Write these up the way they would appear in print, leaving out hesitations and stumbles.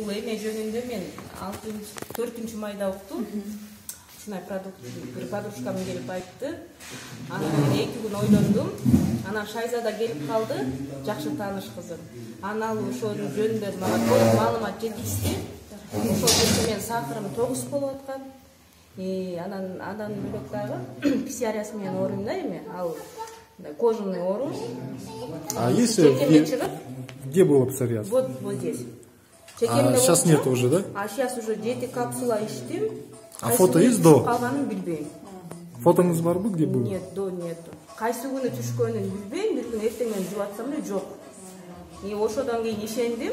бул эме жөнүндө мен 4 майда уктум. Ушундай продукт бир подружкам келип айтты. Анан мен 2 күн ойлондум. Анан Шайзада келип калды, жакшы тааныш кызым. Анан ал ошонун жөнүндө мага толук маалымат жеткизди. Ошол кезде мен сахарым 9 болуп аткан. Андан бөлөк дагы псориаз менен ооруйм да эми. Ал кожаный оору. А если где было псориаз? Вот здесь. Сейчас нет уже, да? А сейчас уже 7 капсула içtim. А фото есть до? Калганын билбейм. Фотоңуз барбы, где было? Нет, до нету. Кайсы күнү түшкөнүн билбейм, бир күн эртең менен жуп атсам эле жок. Ошодон кийин ишендим.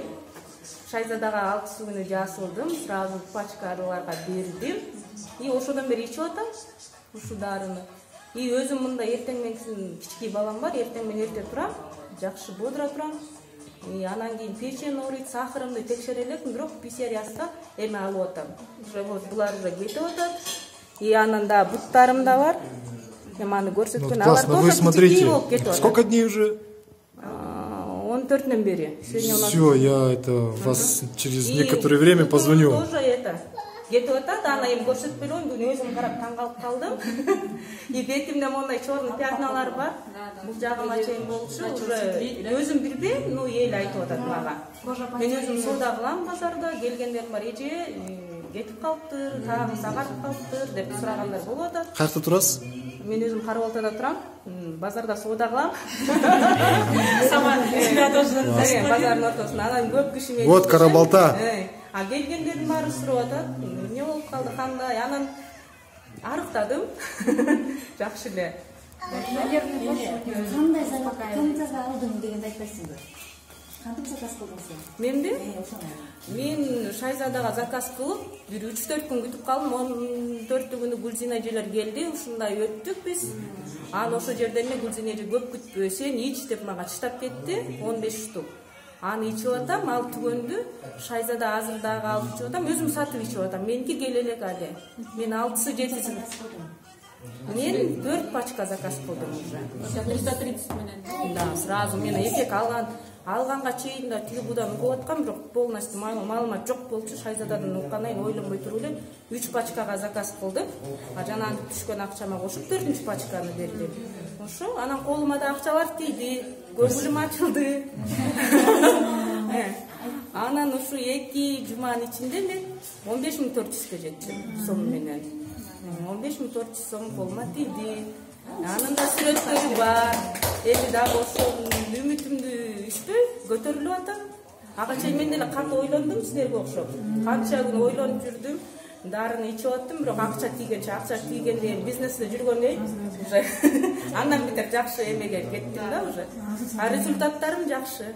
Шайзадага 6 күнү жасылдым, сразу пачкаларга бердим. Ошодон бери ичип атам ушу дарыны. Өзүм мында эртең менен кички балам бар, эртең менен эрте турам, жакшы бодура турам. Анан кийин печень ооруйт, сахарымды текшере элекмин, бирок псориазга эме алып атам. Уже булар уже кетип атат. Анан да буттарым да бар. Эми аны көрсөткөн. Классно, вы смотрите. Сколько дней уже? 14-дөн бери. Все, я вас через некоторое время позвоню. Тоже кетип атат, аны эми көрсөтпөй элем, бүгүн өзүм карап таң калып калдым. Бетимде мондай чорный пятналар бар. Бул жагыма чейин болчу, уже өзүм билбейм, эл айтып атат мага. Мен өзүм соода кылам базарда, келгендер бар, эже кетип калыптыр, тагы агарып калыптыр деп сурагандар болуп атат. Кайерде турасыз? Мен өзүм Карабалтада турам, базарда соода кылам. Базардын ортосунда, анан көп киши менен. Вот Карабалта. А келгендердин баары сурап атат, эмне болуп калды, кандай? Анан арыктадым. Жакшы эле. Кандай заказ алдың дегенди айтпайсыңбы? Кантип заказ кылдың сен? Менби? Мен Шайзадага заказ кылып, бир 3-4 күн күтүп калдым. 14-күнү Гүлзина эжелер келди, ушундай өттүк биз. Анан ошол жерде эме Гүлзина эже көп күтпө, сен ич деп мага чыштап кетти, 15 штук. Аны ичип атам, ал түгөндү. Шайзада азыр дагы алып ичип атам, өзүм сатып ичип атам. Меники келе элек али. Мен 6-7 мен 4 пачка заказ кылдым уже. 330 менен. Да, сразу мен эфек алганга чейин да тиги будан угуп аткам, бирок полностью маалымат жок болчу. Шайзададан уккандан ойлонбой туруп эле 3 пачкага заказ кылдым. Жанагы түшкөн акчама кошуп 4-нчү пачканы бердим. Ошо, анан колума да акчалар тийди, көңүлүм ачылды. Анан ушу 2 жуманын ичинде мен 15.400 жеттим сом менен. 15.400 сом колума тийди. Анын да сүрөттөрү бар. Эми дагы ошол үмүтүмдү үзбөй көтөрүлүп атам. Ага чейин мен деле катуу ойлондум силерге окшоп. Канча күн ойлонуп жүрдүм. Дарыны ичип аттым, бирок акча тийгенде бизнесте жүргөндө уже андан бетер жакшы эмеге кеттим да уже. А результаттарым жакшы.